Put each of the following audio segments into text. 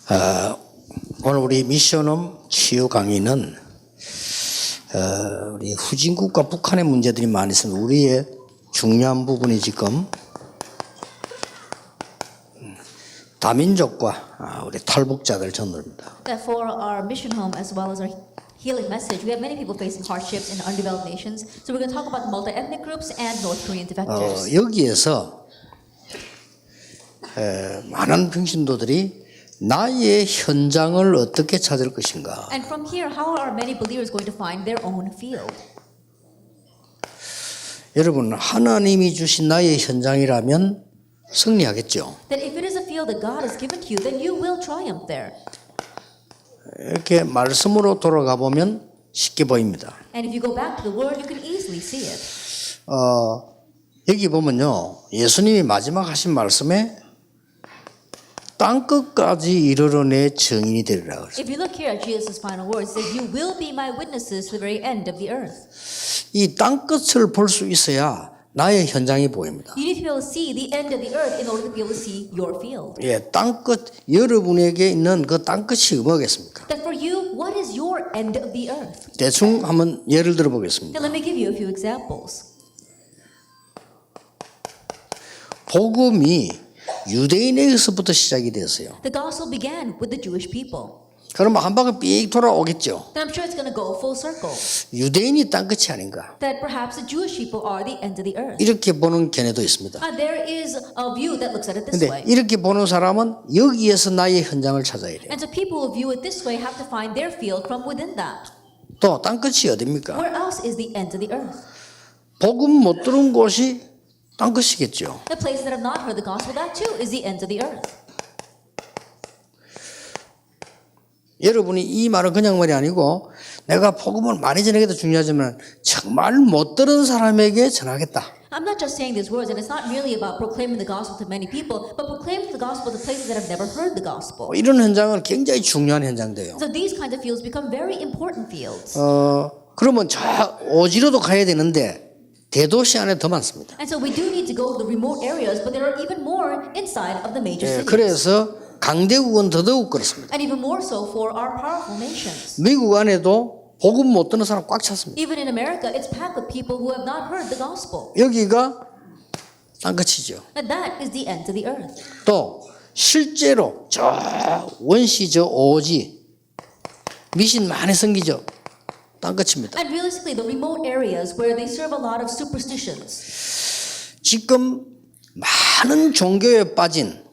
오늘 우리 미션홈 치유 강의는 우리 후진국과 북한의 문제들이 많이 있습니다. 우리의 중요한 부분이 지금 다민족과 우리 탈북자들 전도입니다. For our mission home as well as our healing message, we have many people facing hardships in undeveloped nations. So we're going to talk about multi-ethnic groups and North Korean defectors. 여기에서 많은 평신도들이 나의 현장을 어떻게 찾을 것인가. And from here, how are many believers going to find their own field? 여러분, 하나님이 주신 나의 현장이라면 승리하겠죠. That if it is a field that God has given to you, then you will triumph there. 이렇게 말씀으로 돌아가 보면 쉽게 보입니다. And if you go back to the Word, you can easily see it. 여기 보면요, 예수님이 마지막 하신 말씀에 땅끝까지 이르러 내 증인이 되리라 그랬어요. If you look here at Jesus' final words, it says, "You will be my witnesses to the very end of the earth." 이 땅끝을 볼 수 있어야 나의 현장이 보입니다. You need to be able to see the end of the earth in order to be able to see your field. 예, 땅끝, 여러분에게 있는 그 땅끝이 뭐겠습니까? That for you, what is your end of the earth? 대충 한번 예를 들어 보겠습니다. Now let me give you a few examples. 복음이 유대인에게서부터 시작이 됐어요. The gospel began with the Jewish people. 그러면 한 바퀴 삑 돌아오겠죠. Then I'm sure it's going to go full circle. 유대인이 땅끝이 아닌가. That perhaps the Jewish people are the end of the earth. 이렇게 보는 견해도 있습니다. There is a view that looks at it this 근데 way. 이렇게 보는 사람은 여기에서 나의 현장을 찾아야 돼요. And so people who view it this way have to find their field from within that. 또 땅끝이 어딥니까? Where else is the end of the earth? 복음 못 들은 곳이 땅끝이겠죠. The places that have not heard the gospel, that too is the end of the earth. 여러분이 이 말은 그냥 말이 아니고 내가 복음을 많이 전하기도 중요하지만 정말 못 들은 사람에게 전하겠다. I'm not just saying these words, and it's not merely about proclaiming the gospel to many people, but proclaiming the gospel to places that have never heard the gospel. 이런 현장은 굉장히 중요한 현장돼요. So these kinds of fields become very important fields. 그러면 저 오지로도 가야 되는데 대도시 안에 더 많습니다. And so we do need to go to the remote areas, but there are even more inside of the major cities. 그래서 강대국은 더더욱 그렇습니다. And even more so for our powerful nations. 미국 안에도 복음 못 듣는 사람 꽉 찼습니다. Even in America, it's packed with people who have not heard the gospel. 여기가 땅끝이죠. And that is the end of the earth. 또 실제로 저 원시 저 오지 미신 많이 생기죠. 땅끝입니다. And realistically, the remote areas where they serve a lot of superstitions. 지금 많은 종교에 빠진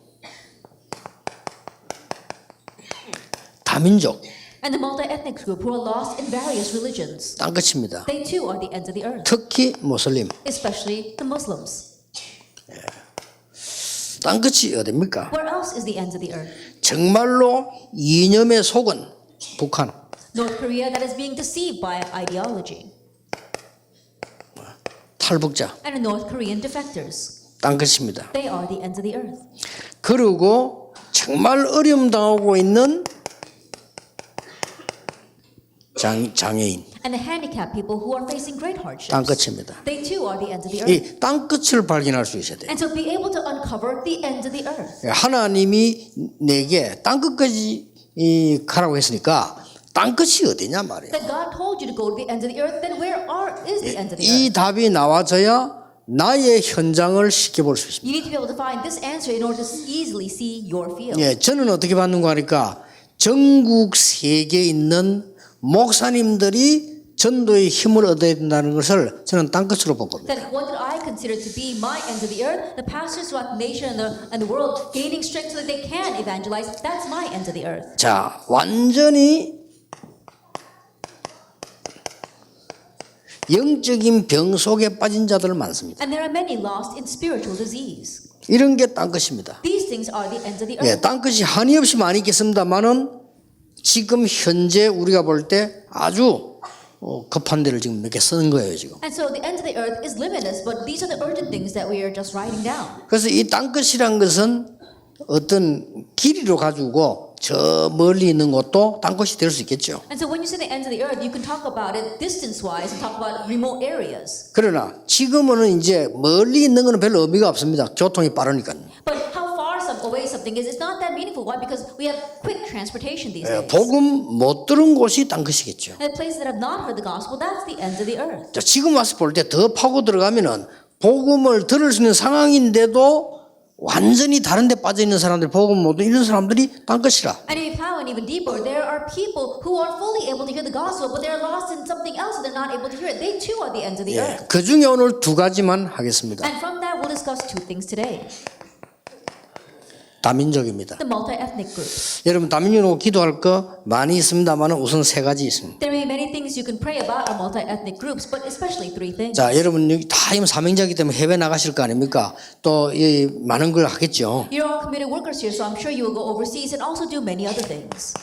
다민족 And the multi-ethnic group who are lost in various religions. 땅끝입니다. They too are the ends of the earth. 특히 무슬림 Especially the Muslims. 땅끝이 어딥니까? Where else is the ends of the earth? 정말로 이념에 속은 북한 North Korea that is being deceived by ideology. 탈북자 And the North Korean defectors. 땅끝입니다. They are the ends of the earth. 그리고 정말 어려움 당하고 있는 장애인 And the handicapped people who are facing great hardships. 땅끝입니다. They too are the ends of the earth. 이 땅끝을 발견할 수 있어야 돼요. And so be able to uncover the ends of the earth. 하나님이 내게 땅끝까지 가라고 했으니까 땅끝이 어디냐 말이에요. That God told you to go to the ends of the earth, then where is the ends of the 이 earth? 답이 나와져야 나의 현장을 쉽게 볼 수 있습니다. You need to be able to find this answer in order to easily see your field. 예, 저는 어떻게 받는가 하니까 전국 세계에 있는 목사님들이 전도의 힘을 얻어야 된다는 것을 저는 땅끝으로 본 겁니다. That what did I consider to be my ends of the earth? The pastors throughout the nation and the world gaining strength so that they can evangelize. That's my ends of the earth. 자, 완전히 영적인 병 속에 빠진 자들 많습니다. And there are many lost in spiritual disease. 이런 게 땅끝입니다. These things are the ends of the 예, earth. 땅끝이 한이 없이 많이 있겠습니다만은 지금 현재 우리가 볼 때 아주 급한 데를 지금 몇 개 쓰는 거예요 지금. And so the ends of the earth is limitless, but these are the urgent things that we are just writing down. 그래서 이 땅끝이란 것은 어떤 길이로 가지고 저 멀리 있는 곳도 땅끝이 될 수 있겠죠. And so when you say the ends of the earth, you can talk about it distance-wise and talk about remote areas. 그러나 지금은 이제 멀리 있는 거는 별로 의미가 없습니다. 교통이 빠르니까요. But how far away something is it's not that meaningful. Why? Because we have quick transportation these days. 복음 못 들은 곳이 딴 것이겠죠. And places that have not heard the gospel, that's the ends of the earth. 자, 지금 와서 볼 때 더 파고 들어가면은 복음을 들을 수 있는 상황인데도 완전히 다른 데 빠져 있는 사람들, 복음 못 듣는 이런 사람들이 딴 것이라. And if you plow in even deeper, there are people who are fully able to hear the gospel, but they're lost in something else, so they're not able to hear it. They too are the ends of the earth. 그 중에 오늘 두 가지만 하겠습니다. And from that, we'll discuss two things today. 다민족입니다. The multi-ethnic groups. 여러분 다민족으로 기도할 거 많이 있습니다만 우선 세 가지 있습니다. There may be many things you can pray about our multi-ethnic groups, but especially three things. 자, 여러분 여기 다 사명자이기 때문에 해외 나가실 거 아닙니까? 또 이 많은 걸 하겠죠. You're all committed workers here, so I'm sure you will go overseas and also do many other things.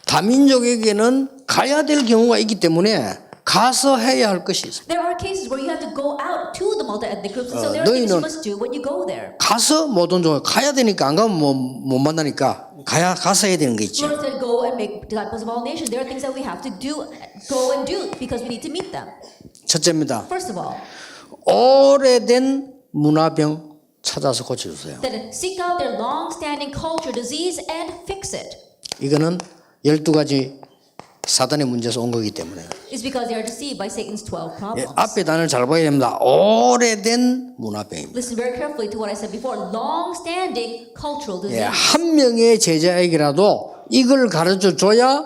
다민족에게는 가야 될 경우가 있기 때문에 가서 해야 할 것이 있습니다. There are cases where you have to go out to the multi-ethnic groups, and so there are things you 너희는 must do when you go there. 가서 모든 종을 가야 되니까 안 가면 못 만나니까 가서 해야 되는 게 있죠. Lord said, "Go and make disciples of all nations." There are things that we have to do, go and do, because we need to meet them. 첫째입니다. First of all, 오래된 문화병 찾아서 고쳐주세요. then seek out their long-standing culture disease and fix it. 이거는 12가지 사단의 문제에서 온 거기 때문에. It's because they are deceived by Satan's 12 problems. 앞에 단어를 잘 봐야 됩니다. 오래된 문화병입니다. Listen very carefully to what I said before. Long-standing cultural disease. 한 명의 제자에게라도 이걸 가르쳐 줘야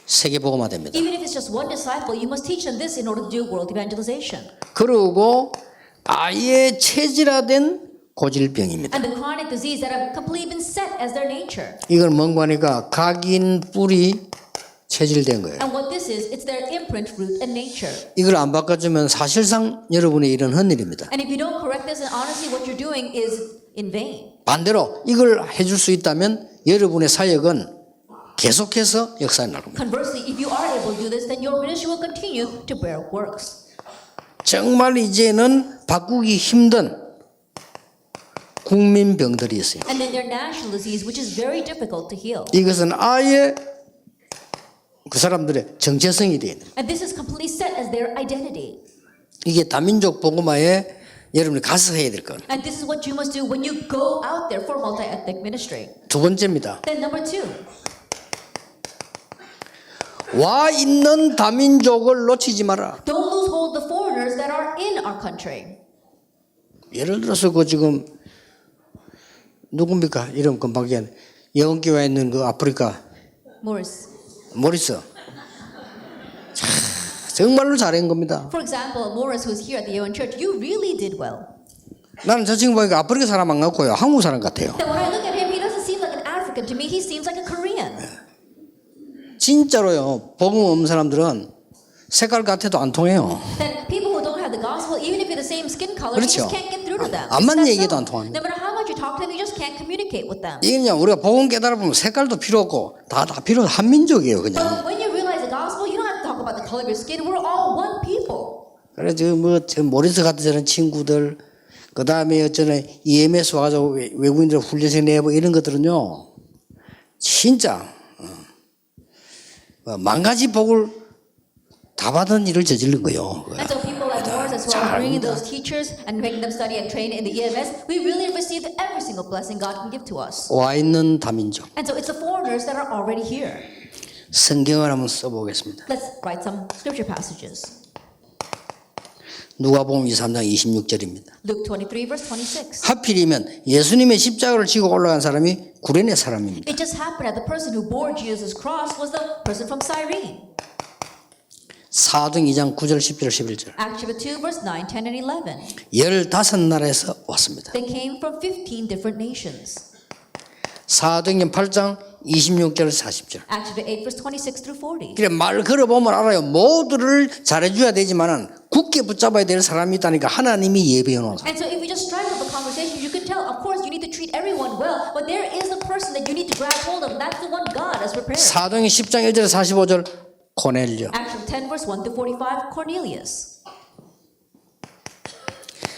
세계복음화 됩니다. Even if it's just one disciple, you must teach them this in order to do world evangelization. 그리고 아예 체질화된 고질병입니다. And the chronic disease that have completely been set as their nature. 이걸 뭔가 하니까 각인 뿌리 체질된 거예요. And what this is, it's their imprint, root, and nature. 이걸 안 바꿔주면 사실상 여러분의 일은 헛일입니다. And if you don't correct this, and honestly what you're doing is in vain. 반대로 이걸 해줄 수 있다면 여러분의 사역은 계속해서 역사에 나갈 겁니다. Conversely, if you are able to do this, then your ministry will continue to bear works. 정말 이제는 바꾸기 힘든 국민병들이 있어요. And then their national disease, which is very difficult to heal. 이것은 아예 그 사람들의 정체성이 되어 있는. And this is completely set as their identity. 이게 다민족 복음화에 여러분이 가서 해야 될 것. And this is what you must do when you go out there for multi-ethnic ministry. 두 번째입니다. Then number two, 와 있는 다민족을 놓치지 마라. don't lose hold of the foreigners that are in our country. 예를 들어서 그 지금 누굽니까? 이름 금방 기억나네. 영교회에 있는 그 아프리카 Morris. 모리스. 참, 정말로 잘한 겁니다. For example, Morris, who's here at the Owen Church, you really did well. 나는 저 친구 보니까 아프리카 사람 안 같고요. 한국 사람 같아요. Then when I look at him, he doesn't seem like an African to me. He seems like a Korean. 진짜로요. 복음 없는 사람들은 색깔 같아도 안 통해요. Then people who don't have the gospel, even if you're the same skin color, you 그렇죠. just can't get through to them. 안 맞는 That's 얘기도 so. 안 통합니다. No matter how much you talk to them, you just can't communicate with them. 이게 그냥 우리가 복음 깨달아 보면 색깔도 필요 없고 다 필요 없는 한민족이에요, 그냥. But when you realize the gospel, you don't have to talk about the color of your skin. We're all one people. 그래서 저 모리스 같은 저런 친구들, 그 다음에 어쩌네 EMS 와가지고 외국인들 훈련생 내고 이런 것들은요, 진짜 만 가지 복을 다 받은 일을 저지른 거예요. And so people like Morris, as well as bringing those teachers and making them study and train in the EMS, we really received every single blessing God can give to us. 와 있는 다민족. And so it's the foreigners that are already here. 성경을 한번 써보겠습니다. Let's write some scripture passages. 누가복음 23장 26절입니다. Luke 23, verse 26. 하필이면 예수님의 십자가를 지고 올라간 사람이 구레네 사람입니다. It just happened that the person who bore Jesus' cross was the person from Cyrene. 사도행 2장 9절 10절 11절. Acts chapter 2, verse 9, 10, and 11. 15나라에서 왔습니다. They came from 15 different nations. 사도행전 8장 26절 40절. Acts chapter 8, verse 26 through 40. 그래 말 걸어보면 알아요. 모두를 잘해줘야 되지만은 굳게 붙잡아야 될 사람이 있다니까 하나님이 예비해 놓은 사람. And so if you just strike up a conversation, you can tell, of course, you need to treat everyone well, but there is a person that you need to grab hold of, and that's the one God has prepared. 사도행전 10장 1절 45절 고넬료. Acts chapter 10, verse 1 through 45, Cornelius.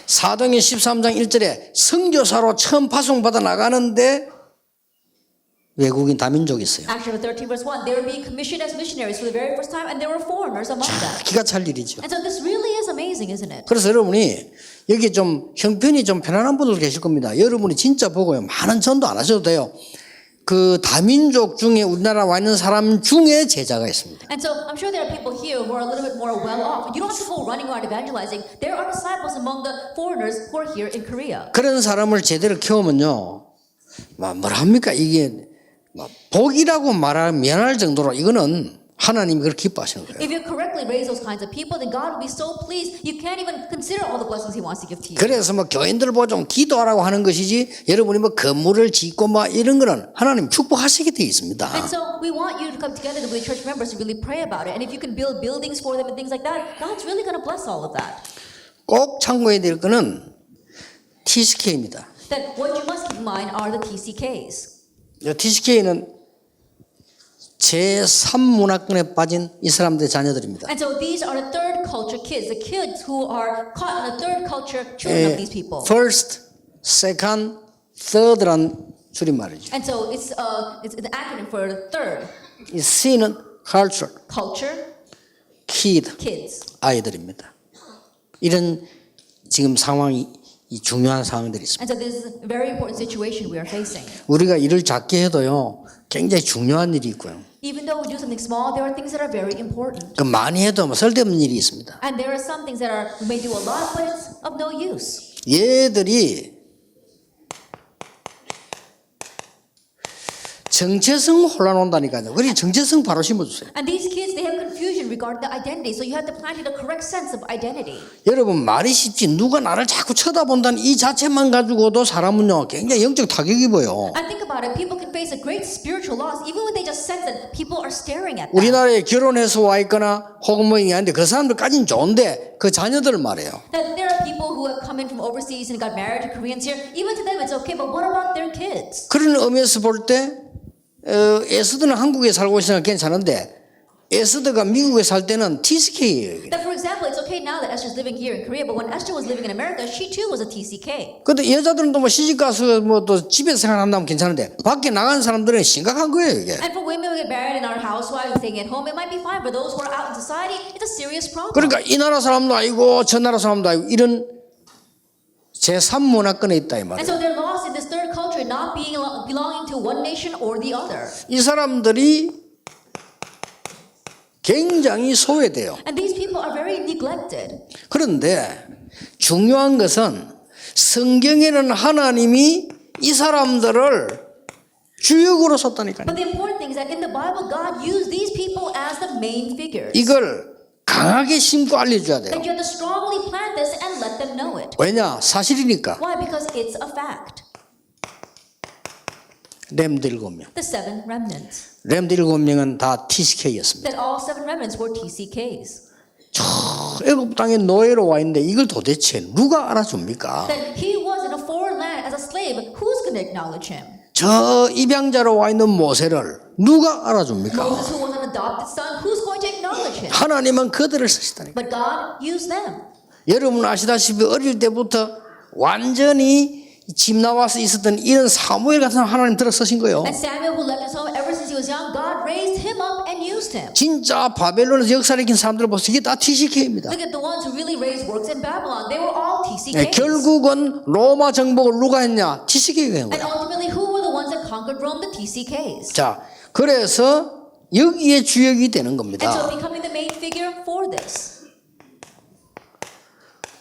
사도행전 13장 1절에 선교사로 처음 파송받아 나가는데 외국인 다민족이 있어요. Acts chapter 13 verse 1, they were being commissioned as missionaries for the very first time and there were foreigners among them. 기가 찰 일이죠. And so this really is amazing, isn't it? 그래서 여러분이 여기 좀 형편이 좀 편안한 분들 계실 겁니다. 여러분이 진짜 보고요. 많은 전도 안 하셔도 돼요. 그 다민족 중에 우리나라 와 있는 사람 중에 제자가 있습니다. And so I'm sure there are people here who are a little bit more well off. You don't have to go running around evangelizing. There are disciples among the foreigners who are here in Korea. 그런 사람을 제대로 키우면요. 뭐라 합니까? 이게 복이라고 말하면 미안할 정도로 이거는 하나님이 그렇게 기뻐하시는 거예요. If you correctly raise those kinds of people, then God will be so pleased. You can't even consider all the blessings He wants to give to you. 그래서 뭐 교인들 보고 좀 기도하라고 하는 것이지 여러분이 뭐 건물을 짓고 막 이런 거는 하나님 축복하시게 되어 있습니다. And so we want you to come together with the church members to really pray about it. And if you can build buildings for them and things like that, God's really going to bless all of that. 꼭 참고해야 될 거는 TCK입니다. That what you must keep in mind are the TCKs. TCK는 제3문화권에 빠진 이 사람들의 자녀들입니다. And so these are the third culture kids, the kids who are caught in the third culture children of these people. First, second, third란 줄임말이죠. And so it's an acronym for the third 이 C는 culture, culture kid, kids. 아이들입니다. 이런 지금 상황이 이 중요한 상황들이 있습니다. And so this is a very important situation we are facing. 우리가 일을 작게 해도요, 굉장히 중요한 일이 있고요. Even though we do something small, there are things that are very important. 그 많이 해도 뭐 쓸데없는 일이 있습니다. And there are some things that we may do a lot, but it's of no use. 얘들이 정체성 혼란 온다니까요. 그래 정체성 바로 심어주세요. And these kids, they have confusion regarding the identity. So you have to plant in the correct sense of identity. 여러분 말이 쉽지 누가 나를 자꾸 쳐다본다는 이 자체만 가지고도 사람은요 굉장히 영적 타격이 입어요. And think about it, people can face a great spiritual loss even when they just sense that people are staring at them. 우리나라에 결혼해서 와 있거나 혹은 뭐 이게 아닌데 그 사람들까지는 좋은데 그 자녀들 말이에요. That there are people who have come in from overseas and got married to Koreans here. Even to them it's okay, but what about their kids? 그런 의미에서 볼 때 에스더는 한국에 살고 있으니까 괜찮은데 에스더가 미국에 살 때는 TCK예요. That for example, it's okay now that Esther's living here in Korea, but when Esther was living in America, she too was a TCK. 근데 여자들은 또 뭐 시집 가서 뭐 또 집에서 생활한다면 괜찮은데 밖에 나간 사람들은 심각한 거예요 이게. And for women who get married and are housewives and staying at home, it might be fine. But those who are out in society, it's a serious problem. 그러니까 이 나라 사람도 아니고 저 나라 사람도 아니고 이런 제3문화권에 있다 이 And 말이에요. so they're lost in this third culture, not belonging to one nation or the other. 이 사람들이 굉장히 소외돼요. And these people are very neglected. 그런데 중요한 것은 성경에는 하나님이 이 사람들을 주역으로 썼다니까요. But the important thing is that in the Bible, God used these people as the main figures. 이걸 강하게 심고 알려줘야 돼요. And you have to strongly plant this and let them know it. 왜냐? 사실이니까. Why? Because it's a fact. 렘드 7명. The 7 remnants. 렘드 7명은 다 TCK였습니다. That all 7 remnants were TCKs. 애굽 땅에 노예로 와 있는데 이걸 도대체 누가 알아줍니까? That he was in a foreign land as a slave. Who's going to acknowledge him? 저 입양자로 와 있는 모세를 누가 알아줍니까? Moses, who was an adopted son, who's going to acknowledge him? 하나님은 그들을 쓰시다니까. But God used them. 여러분 아시다시피 어릴 때부터 완전히 집 나와서 있었던 이런 사무엘 같은 사람 하나님 들어 쓰신 거예요. And Samuel, who left his home ever since he was young, God raised him up and used him. 진짜 바벨론에서 역사를 익힌 사람들 보세요. 이게 다 TCK입니다. Look at the ones who really raised works in Babylon. They were all TCKs. 결국은 로마 정복을 누가 했냐? TCK가 한 And 거예요. ultimately, who were the ones that conquered Rome? The TCKs. 자, 그래서 여기에 주역이 되는 And so 겁니다. becoming the main figure for this.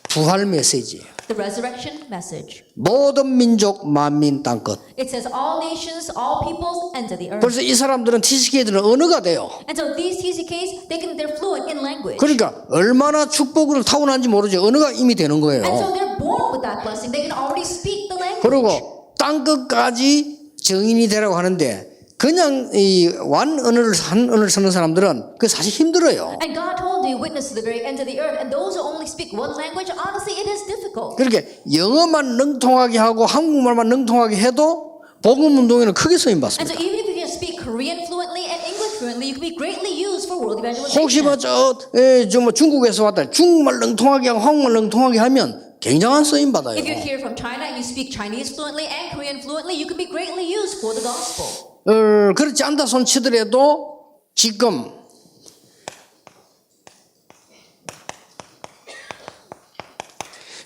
부활 메시지예요. The resurrection message. 모든 민족 만민 땅끝. It says all nations, all peoples, ends of the earth. 그래서 이 사람들은 TCK들은 언어가 돼요. And so these TCKs, they're fluent in language. 그러니까 얼마나 축복을 타고난지 모르죠. 언어가 이미 되는 거예요. And so they're born with that blessing. They can already speak the language. 그리고 땅끝까지 정인이 되라고 하는데 그냥 이 완 언어를 한 언어를 쓰는 사람들은 그 사실 힘들어요. And God told you, witness to the very ends of the earth. And those who only speak one language, honestly, it is difficult. 그렇게 영어만 능통하게 하고 한국말만 능통하게 해도 복음 운동에는 크게 쓰임 And 받습니다. so even if you can speak Korean fluently and English fluently, you can be greatly used for world 혹시 evangelization. 뭐 중국에서 왔다 중국말 능통하게 하고 한국말 능통하게 하면 굉장한 쓰임 받아요. If you're here from China and you speak Chinese fluently and Korean fluently, you can be greatly used for the gospel. 그렇지 않다 손 치더라도 지금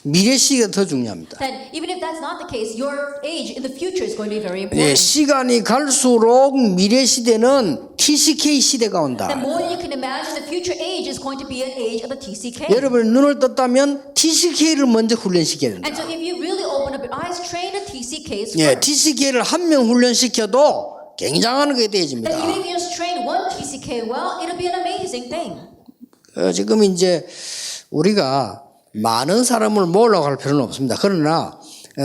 미래 시기가 더 중요합니다. That even if that's not the case, your age in the future is going to be very 예, important. 시간이 갈수록 미래 시대는 TCK 시대가 온다. The more you can imagine, the future age is going to be an age of the TCK. 여러분 눈을 떴다면 TCK를 먼저 훈련시켜야 된다. And so if you really open up your eyes, train the TCKs 예, first. TCK를 한 명 훈련시켜도 굉장한 게 And 되어집니다. even if you just train one TCK well, it'll be an amazing thing. 지금 이제 우리가 많은 사람을 모으려고 할 필요는 없습니다. 그러나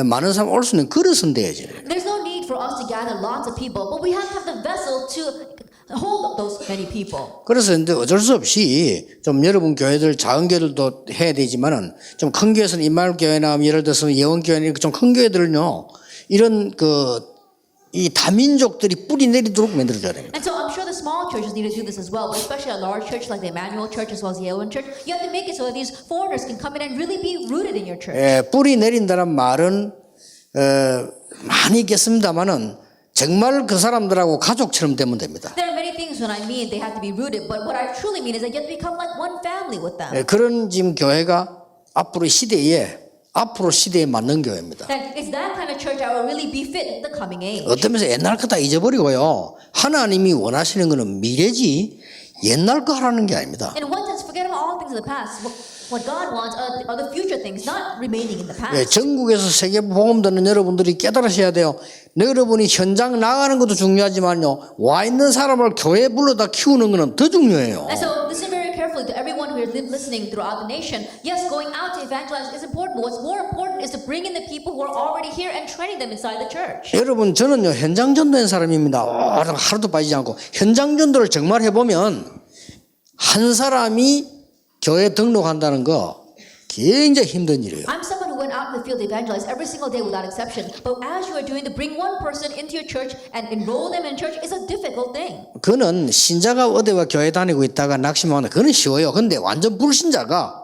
많은 사람 올 수 있는 그릇은 돼야지. There's no need for us to gather lots of people, but we have to have the vessel to hold those many people. 그래서 근데 어쩔 수 없이 좀 여러분 교회들 작은 교회들도 해야 되지만은 좀 큰 교회에서는 임마누엘 교회나 예를 들어서 예원교회나 좀 큰 교회들은요 이런 이 다민족들이 뿌리 내리도록 만들어줘야 됩니다. And so I'm sure the small churches need to do this as well, but especially a large church like the Emmanuel Church as well as the Yellow Church, you have to make it so that these foreigners can come in and really be rooted in your church. 뿌리 내린다는 말은 많이 있겠습니다만은 정말 그 사람들하고 가족처럼 되면 됩니다. There are many things when I mean they have to be rooted, but what I truly mean is that you have to become like one family with them. 그런 지금 교회가 앞으로 시대에 맞는 교회입니다. And it's that kind of church that will really befit the coming age. 어떤 면에서 옛날 거 다 잊어버리고요. 하나님이 원하시는 거는 미래지 옛날 거 하라는 게 아닙니다. In one sense, forget about all things of the past. What God wants are the future things, not remaining in the past. 전국에서 세계 복음 듣는 여러분들이 깨달으셔야 돼요. 여러분이 현장 나가는 것도 중요하지만요. 와 있는 사람을 교회에 불러다 키우는 것은 더 중요해요. And so listen very carefully to everyone who is listening throughout the nation. Yes, going out to evangelize is important, but what's more important is to bring in the people who are already here and training them inside the church. 여러분 저는요 현장 전도한 사람입니다. 하루도 빠지지 않고 현장 전도를 정말 해보면 한 사람이 교회 등록한다는 거 굉장히 힘든 일이에요. I'm someone who went out in the field to evangelize every single day without exception. But as you are doing to bring one person into your church and enroll them in church is a difficult thing. 그는 신자가 어디와 교회 다니고 있다가 낙심하는 그는 쉬워요. 근데 완전 불신자가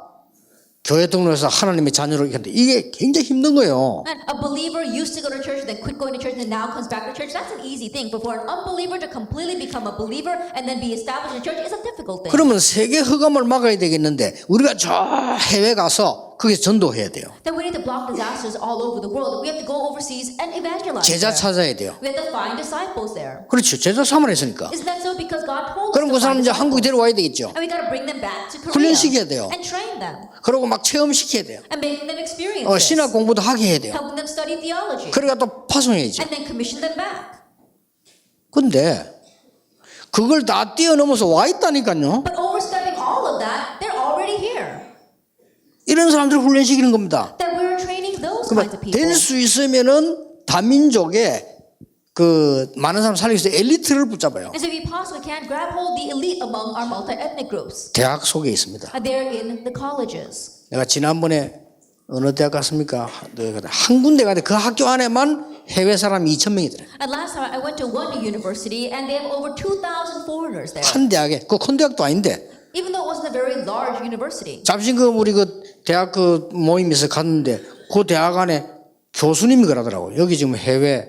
교회 등록해서 하나님의 자녀로 이렇게 이게 굉장히 힘든 거예요. And a believer used to go to church, then quit going to church, and now comes back to church. That's an easy thing. But for an unbeliever to completely become a believer and then be established in church is a difficult thing. 그러면 세계 흑암을 막아야 되겠는데 우리가 저 해외 가서 거기서 전도해야 돼요. Then we need to block disasters all over the world. We have to go overseas and evangelize. 제자 there. 찾아야 돼요. We have to find disciples there. 그렇죠. 제자 삼을 했으니까. Isn't that so? Because God told us 그럼 to 그 사람 find 이제 한국에 disciples. 데려와야 되겠죠. And we got to bring them back to Korea 훈련시켜야 돼요. and train them 그리고 막 체험시켜야 돼요. and make them experience this. 신학 공부도 하게 해야 돼요. Helping them study theology 그러니까 또 파송해야죠. and then commission them back. 근데 그걸 다 뛰어넘어서 와 있다니까요. But overstepping all of that, they're already here. 이런 사람들을 훈련시키는 겁니다. That we're training those kinds 그러면 of people. 될 수 있으면은 다민족의 많은 사람 살리기 위해서 엘리트를 붙잡아요. And so if we possibly can, grab hold the elite among our multi-ethnic groups. 대학 속에 있습니다. They're in the colleges. 내가 지난번에 어느 대학 갔습니까? 한 군데 갔는데 그 학교 안에만 해외 사람이 2,000명이 들어요. And last time I went to one university and they have over 2,000 foreigners there. 한 대학에 그 큰 대학도 아닌데 Even though it wasn't a very large university. 잠시 우리 대학 모임에서 갔는데 그 대학 안에 교수님이 그러더라고요. 여기 지금 해외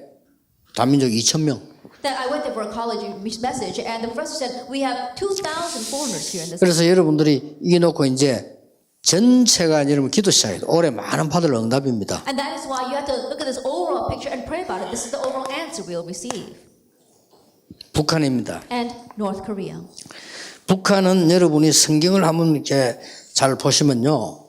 다민족 2,000명. That I went there for a college message and the professor said we have 2,000 foreigners here in this. 그래서 여러분들이 이게 놓고 이제 전체가 여러분 기도 시작해요. 올해 많은 받을 응답입니다. And that is why you have to look at this overall picture and pray about it. This is the overall answer we'll receive. 북한입니다. And North Korea. 북한은 여러분이 성경을 한번 이렇게 잘 보시면요.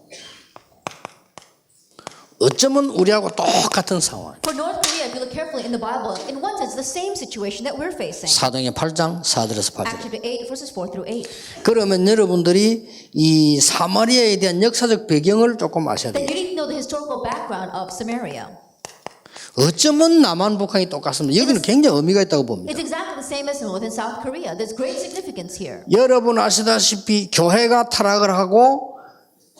어쩌면 우리하고 똑같은 상황. For North Korea, if you look carefully in the Bible, in one sense, the same situation that we're facing. 사도행전 8장 4절에서 8절. Acts chapter 8, verses 4 through 8. 그러면 여러분들이 이 사마리아에 대한 역사적 배경을 조금 아셔야 That 돼요. you need to know the historical background of Samaria. 어쩌면 남한 북한이 똑같습니다. 여기는 굉장히 의미가 있다고 봅니다. It's exactly the same as within South Korea. There's great significance here. 여러분 아시다시피 교회가 타락을 하고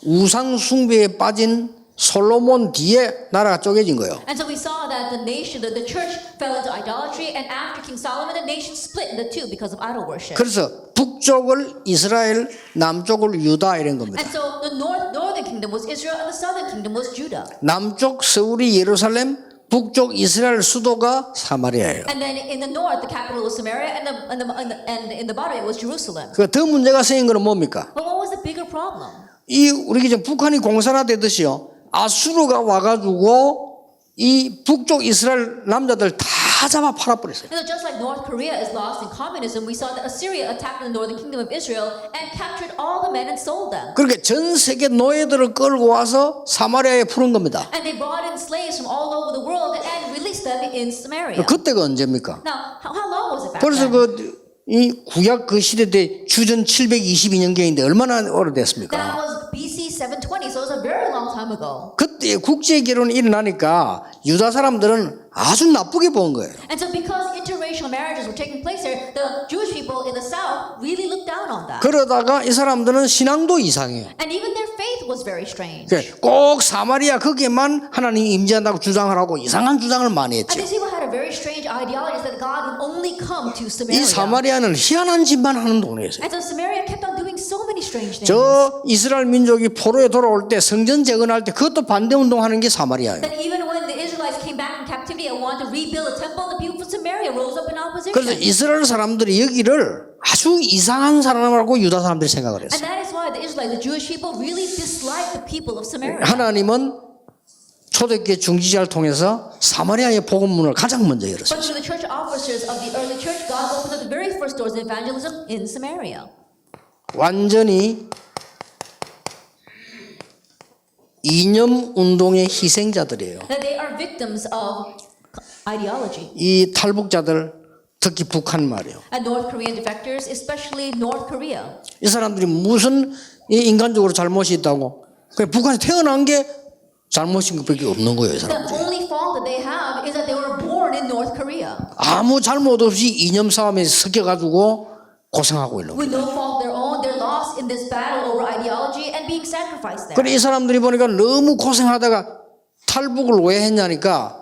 우상 숭배에 빠진 솔로몬 뒤에 나라가 쪼개진 거예요. And so we saw that the nation, the church fell into idolatry, and after King Solomon, the nation split into two because of idol worship. 그래서 북쪽을 이스라엘, 남쪽을 유다 이런 겁니다. And so the northern kingdom was Israel, and the southern kingdom was Judah. 남쪽 서울이 예루살렘, 북쪽 이스라엘 수도가 사마리아예요. And then in the north, the capital was Samaria, and in the bottom it was Jerusalem. 그 더 문제가 생긴 거는 뭡니까? But what was the bigger problem? 이 우리 지금 북한이 공산화되듯이요. 아수르가 와가지고 이 북쪽 이스라엘 남자들 다 잡아 팔아버렸어요. And so just like North Korea is lost in communism, we saw that Assyria attacked the northern kingdom of Israel and captured all the men and sold them. 그렇게 전 세계 노예들을 끌고 와서 사마리아에 푸는 겁니다. And they brought in slaves from all over the world and released them in Samaria. 그때가 언제입니까? Now, how long was it back 벌써 then? 이 구약 그 시대 때 주전 722년경인데 얼마나 That 오래됐습니까? was BC 720, so it was a very long time ago. 그때 국제 결혼이 일어나니까 유다 사람들은 아주 나쁘게 본 거예요. And so because interracial marriages were taking place there, the Jewish people in the south really looked down on that. 그러다가 이 사람들은 신앙도 이상해요. And even their faith was very strange. 꼭 사마리아 거기에만 하나님이 임재한다고 주장을 하고 이상한 주장을 많이 And 했죠. these people had a very strange ideology that God would only come to 이 Samaria. 사마리아는 희한한 짓만 하는 동네였어요. And so Samaria kept on doing so many strange things. 저 이스라엘 민족이 포로에 돌아올 때 성전 재건할 때 그것도 반대 운동하는 게 사마리아예요. That even when the Israelites came back from captivity and wanted to rebuild the temple, the people from Samaria rose up in opposition. 그래서 이스라엘 사람들이 여기를 아주 이상한 사람이라고 유다 사람들이 생각을 And 했어요. that is why the Israelites, the Jewish people, really disliked the people of Samaria. 하나님은 초대교회 중지자를 통해서 사마리아의 복음문을 가장 먼저 열었어요. But through the church officers of the early church, God opened up the very first doors of evangelism in Samaria. 완전히 이념 운동의 희생자들이에요. That they are victims of ideology. 이 탈북자들 특히 북한 말이에요. And North Korean defectors, especially North Korea. 이 사람들이 무슨 이 인간적으로 잘못이 있다고? 그냥 북한에 태어난 게 잘못인 것밖에 없는 거예요. 이 The 사람들. only fault that they have is that they were born in North Korea. 아무 잘못 없이 이념 싸움에 섞여가지고 고생하고 있는 거예요. With no fault of their own, they're lost in this battle over ideology and being sacrificed there. 그래 이 사람들이 보니까 너무 고생하다가 탈북을 왜 했냐니까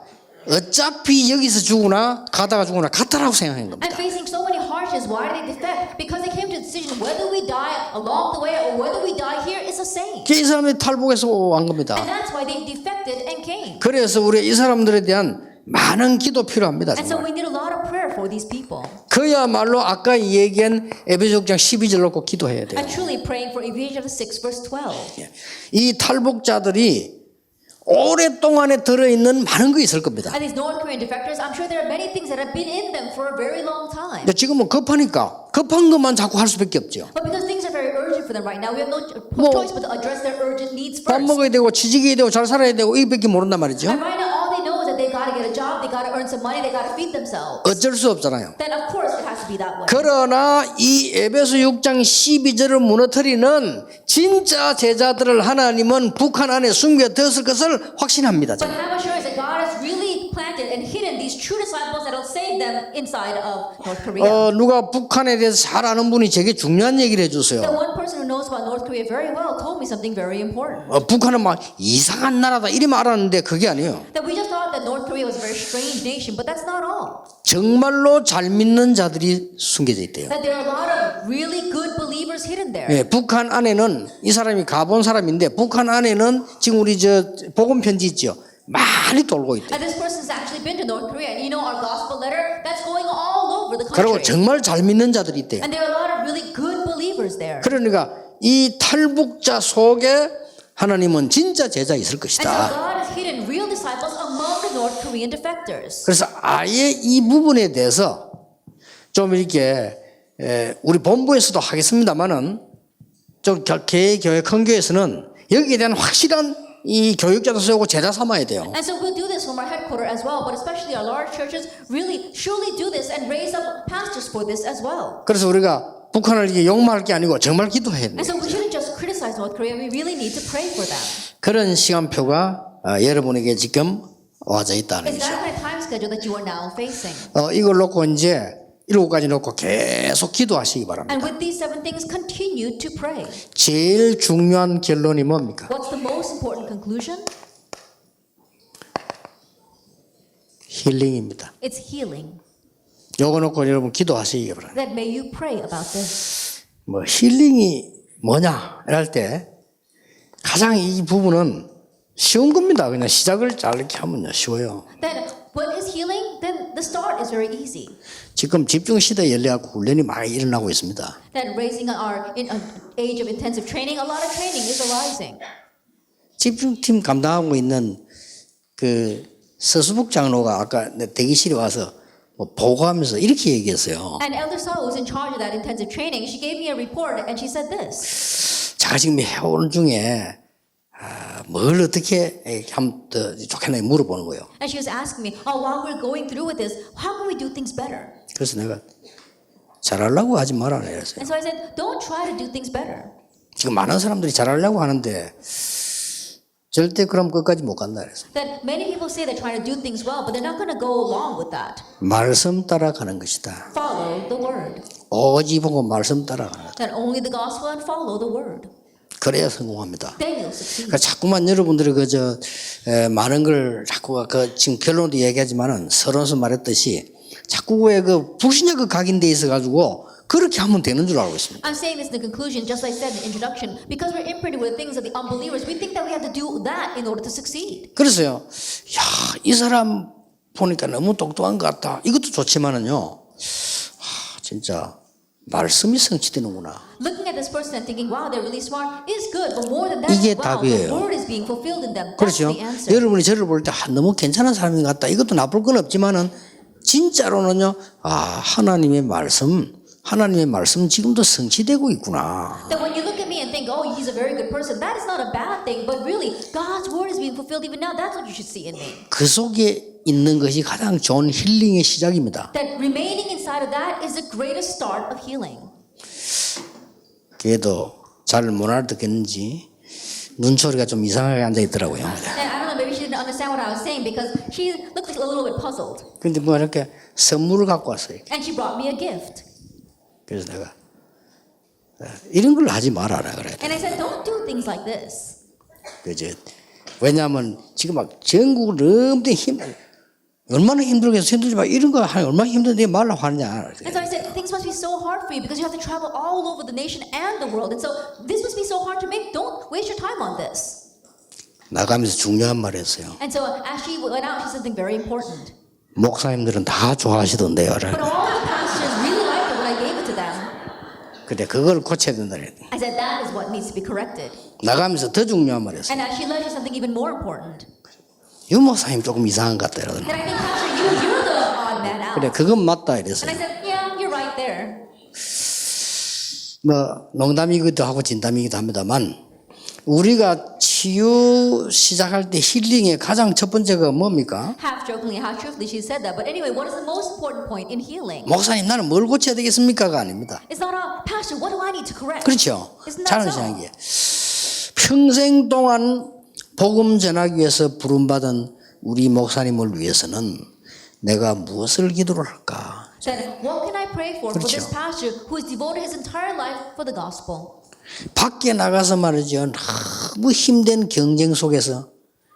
어차피 여기서 죽으나 가다가 죽으나 같다라고 생각한 겁니다. And facing so many hardships, why did they defect? Because they came to the decision whether we die along the way or whether we die here is the same. 이 사람들이 탈북해서 온 겁니다. And that's why they defected and came. 그래서 우리 이 사람들에 대한 많은 기도 필요합니다. And so 정말. we need a lot of prayer for these people. 그야말로 아까 얘기한 에베소 6장 12절 놓고 기도해야 돼요. And truly praying for Ephesians 6 verse 12. 이 탈북자들이 오랫동안에 들어있는 많은 거 있을 겁니다. And these North Korean defectors, I'm sure there are many things that have been in them for a very long time. 근데 지금은 급하니까 급한 것만 자꾸 할 수밖에 없죠. But because things are very urgent for them right now, we have no 뭐, choice but to address their urgent needs 밥 first. 먹어야 되고 취직해야 되고 잘 살아야 되고 이밖에 모른단 말이죠. And right now, all they know is that they got to get a job, they got to earn some money, they got to feed themselves. 어쩔 수 없잖아요. Then of course it has to be that way. 그러나 이 에베소 6장 12절을 무너뜨리는 진짜 제자들을 하나님은 북한 안에 숨겨뒀을 것을 확신합니다. But have assurance that God has really planted and hidden these true disciples that will save them inside of North Korea. 누가 북한에 대해서 잘 아는 분이 제게 중요한 얘기를 해줬어요. The one person who knows about North Korea very well told me something very important. 북한은 막 이상한 나라다 이러면 알았는데 그게 아니에요. That we just thought that North Korea was a very strange nation, but that's not all. 정말로 잘 믿는 자들이 숨겨져 있대요. That there are a lot of really good believers hidden there. 예, 북한 안에는 이 사람이 가본 사람인데 북한 안에는 지금 우리 저 복음 편지 있죠. 많이 돌고 있대. And this person's actually been to North Korea, and you know our gospel letter that's going all over the 그리고 country. 정말 잘 믿는 자들이 있대요. And there are a lot of really good believers there. 그러니까 이 탈북자 속에 하나님은 진짜 제자 있을 And so 것이다. God has hidden real disciples among the North Korean defectors. 그래서 아예 이 부분에 대해서 좀 이렇게 우리 본부에서도 하겠습니다만은 좀 개교회 큰 교회에서는 여기에 대한 확실한 이 교육자도 세우고 제자 삼아야 돼요. And so we'll do this from our headquarters as well, but especially our large churches really surely do this and raise up pastors for this as well. 그래서 우리가 북한을 이게 욕망할 게 아니고 정말 기도해야 돼요. And so we shouldn't just criticize North Korea, we really need to pray for them. 그런 시간표가 여러분에게 지금 와져 있다는 It's 거죠. that kind of time schedule that you are now facing. 이걸 놓고 이제 7가지 놓고 계속 기도하시기 바랍니다. And with these 7 things, continue to pray. 제일 중요한 결론이 뭡니까? What's the most important conclusion? 힐링입니다. It's healing. 요거 놓고 여러분 기도하시기 바랍니다. That may you pray about this. 뭐 힐링이 뭐냐 이럴 때 가장 이 부분은 쉬운 겁니다. 그냥 시작을 잘 이렇게 하면요 쉬워요. Then what is healing? Then the start is very easy. 지금 집중 시대 열려갖고 훈련이 많이 일어나고 있습니다. Then raising our in an age of intensive training, a lot of training is arising. 집중팀 감당하고 있는 그 서수복 장로가 아까 내 대기실에 와서 뭐 보고하면서 이렇게 얘기했어요. And Elder Saul was in charge of that intensive training. She gave me a report and she said this. 자가 지금 해오는 중에 뭘 어떻게 하면 더 좋겠나 물어보는 거예요. And she was asking me, oh, while we're going through with this, how can we do things better? 그래서 내가 잘하려고 하지 말아라 그랬어요. And so I said, don't try to do things better. 지금 많은 사람들이 잘하려고 하는데 절대 그럼 끝까지 못 간다 그랬어요. That many people say they're trying to do things well, but they're not going to go along with that. 말씀 따라가는 것이다. Follow the word. 오직 보고 말씀 따라가는 것이다. That only the gospel and follow the word. 그래야 성공합니다. Then you'll succeed. 그러니까 자꾸만 여러분들이 많은 걸 자꾸 지금 결론도 얘기하지만은 서론에서 말했듯이 자꾸 왜 불신자가 각인돼 있어 가지고 그렇게 하면 되는 줄 알고 있습니다. I'm saying this in the conclusion, just like I said in the introduction, because we're imprinted with things of the unbelievers, we think that we have to do that in order to succeed. 그래서요, 이 사람 보니까 너무 똑똑한 것 같다. 이것도 좋지만은요, 진짜 말씀이 성취되는구나. Looking at this person and thinking, wow, they're really smart is good, but more than that, 이게 wow, 답이에요. the word is being fulfilled in them. That's 그렇죠. the answer. 여러분이 저를 볼 때 너무 괜찮은 사람인 것 같다. 이것도 나쁠 건 없지만은 진짜로는요, 하나님의 말씀 지금도 성취되고 있구나. That when you look at me and think, oh, he's a very good person, that is not a bad thing, but really, God's word is being fulfilled even now. That's what you should see in me. 그 속에 있는 것이 가장 좋은 힐링의 시작입니다. That remaining inside of that is the greatest start of healing. 걔도 잘 못 알아듣겠는지 눈초리가 좀 이상하게 앉아 있더라고요. And I don't know, maybe she didn't understand what I was saying because she looked a little bit puzzled. 근데 뭐 이렇게 선물을 갖고 왔어요. And she brought me a gift. 그래서 내가 이런 걸 하지 말아라 그래. And I said, don't do things like this. 그죠? 왜냐하면 지금 막 전국을 너무 얼마나 힘들겠어. 힘들지만 이런 거 하면 얼마나 힘든데 말라고 하느냐. And so I said, things must be so hard for you because you have to travel all over the nation and the world. And so this must be so hard to make. Don't waste your time on this. 나가면서 중요한 말 했어요. And so as she went out, she said something very important. 목사님들은 다 좋아하시던데요. But all of the pastors really liked it when I gave it to them. 근데 그걸 고쳐야 된다. I said, that is what needs to be corrected. 나가면서 더 중요한 말 했어요. And as she left, she said something even more important. 유 목사님 조금 이상한 것 같다. That I think, Pastor, you're the odd man out. 그래, 그건 맞다 And 이랬어요. I said, yeah, you're right there. 뭐 농담이기도 하고 진담이기도 합니다만 우리가 치유 시작할 때 힐링의 가장 첫 번째가 뭡니까? Half jokingly, half truthfully, she said that. But anyway, what is the most important point in healing? 목사님 나는 뭘 고쳐야 되겠습니까가 아닙니다. It's not a, Pastor, what do I need to correct? 그렇죠. Isn't 잘 that so? 생각한 게 평생 동안 복음 전하기 위해서 부름받은 우리 목사님을 위해서는 내가 무엇을 기도를 할까? Then what can I pray for 그렇죠. this pastor who has devoted his entire life for the gospel? 밖에 나가서 말이죠. 너무 힘든 경쟁 속에서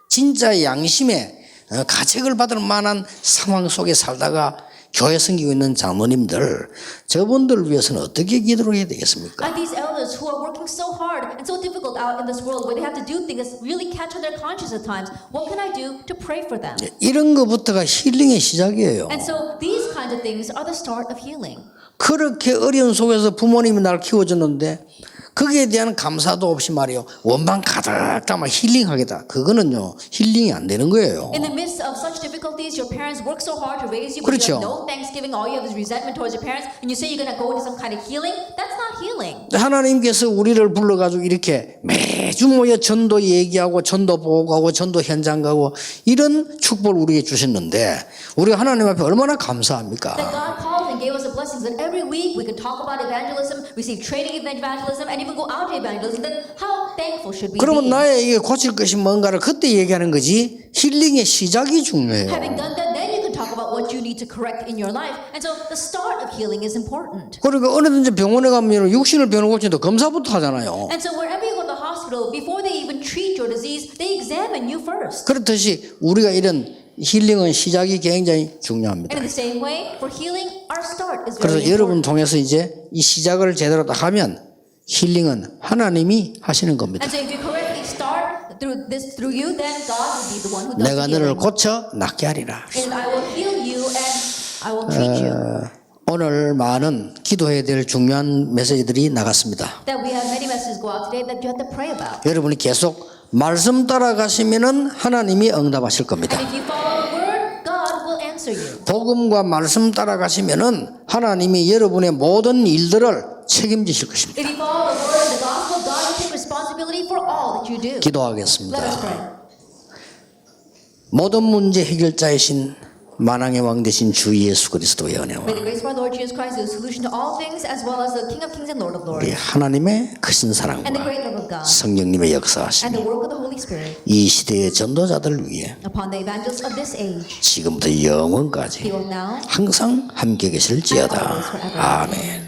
진짜 양심에 가책을 받을 만한 상황 속에 살다가 교회 섬기고 있는 장로님들 저분들을 위해서는 어떻게 기도를 해야 되겠습니까? And these elders who are working so hard and so difficult out in this world where they have to do things that really catch on their conscience at times, what can I do to pray for them? 이런 것부터가 힐링의 시작이에요. And so these kinds of things are the start of healing. 그렇게 어려운 속에서 부모님이 날 키워줬는데 거기에 대한 감사도 없이 말이요. 원망 가득 담아 힐링하겠다. 그거는요. 힐링이 안 되는 거예요. In the midst of such difficulties, your parents work so hard to raise you, but 그렇죠. you have no thanksgiving, all you have is resentment towards your parents, and you say you're going to go into some kind of healing? That's not healing. 하나님께서 우리를 불러가지고 이렇게 매주 모여 전도 얘기하고 전도 보고하고 전도 현장 가고 이런 축복을 우리에게 주셨는데 우리가 하나님 앞에 얼마나 감사합니까? That God called and gave us the blessings that every week we can talk about evangelism, receive training in evangelism, and even go out to evangelism. Then how thankful should we 그러면 be? 나의 이게 고칠 것이 뭔가를 그때 얘기하는 거지 힐링의 시작이 중요해요. Having done that, then you can talk about what you need to correct in your life. And so the start of healing is important. 그러니까 어느든지 병원에 가면 육신을 병을 고치는데 검사부터 하잖아요. And so wherever you go to the hospital, before they even treat your disease, they examine you first. 그렇듯이 우리가 이런 힐링은 시작이 굉장히 중요합니다. And in the same way, for healing, our start is 그래서 very 여러분 important. 통해서 이제 이 시작을 제대로 딱 하면 힐링은 하나님이 하시는 겁니다. And so if you correctly start through you, then God will be the one who does 내가 the 너를 healing. 고쳐 낫게 하리라. And I will heal you and I will treat you. 오늘 많은 기도해야 될 중요한 메시지들이 나갔습니다. That we have many messages go out today that you have to pray about. 여러분이 계속 말씀 따라가시면은 하나님이 응답하실 겁니다. And if you follow the word, God will answer you. 복음과 말씀 따라가시면은 하나님이 여러분의 모든 일들을 책임지실 것입니다. If you follow the word and the gospel, God will take responsibility for all that you do. Let us 기도하겠습니다. pray. 모든 문제 해결자이신 만왕의 왕 되신 주 예수 그리스도의 은혜와 May the grace of our Lord Jesus Christ be the solution to all things, as well as the King of Kings and Lord of 우리 Lords, 하나님의 크신 and the 사랑과 great love of God, 성령님의 and 역사하심이 the work of the Holy Spirit 이 시대의 전도자들을 위해 upon the evangelists of this age, 지금부터 영원까지 here now 항상 함께 계실지어다. 아멘.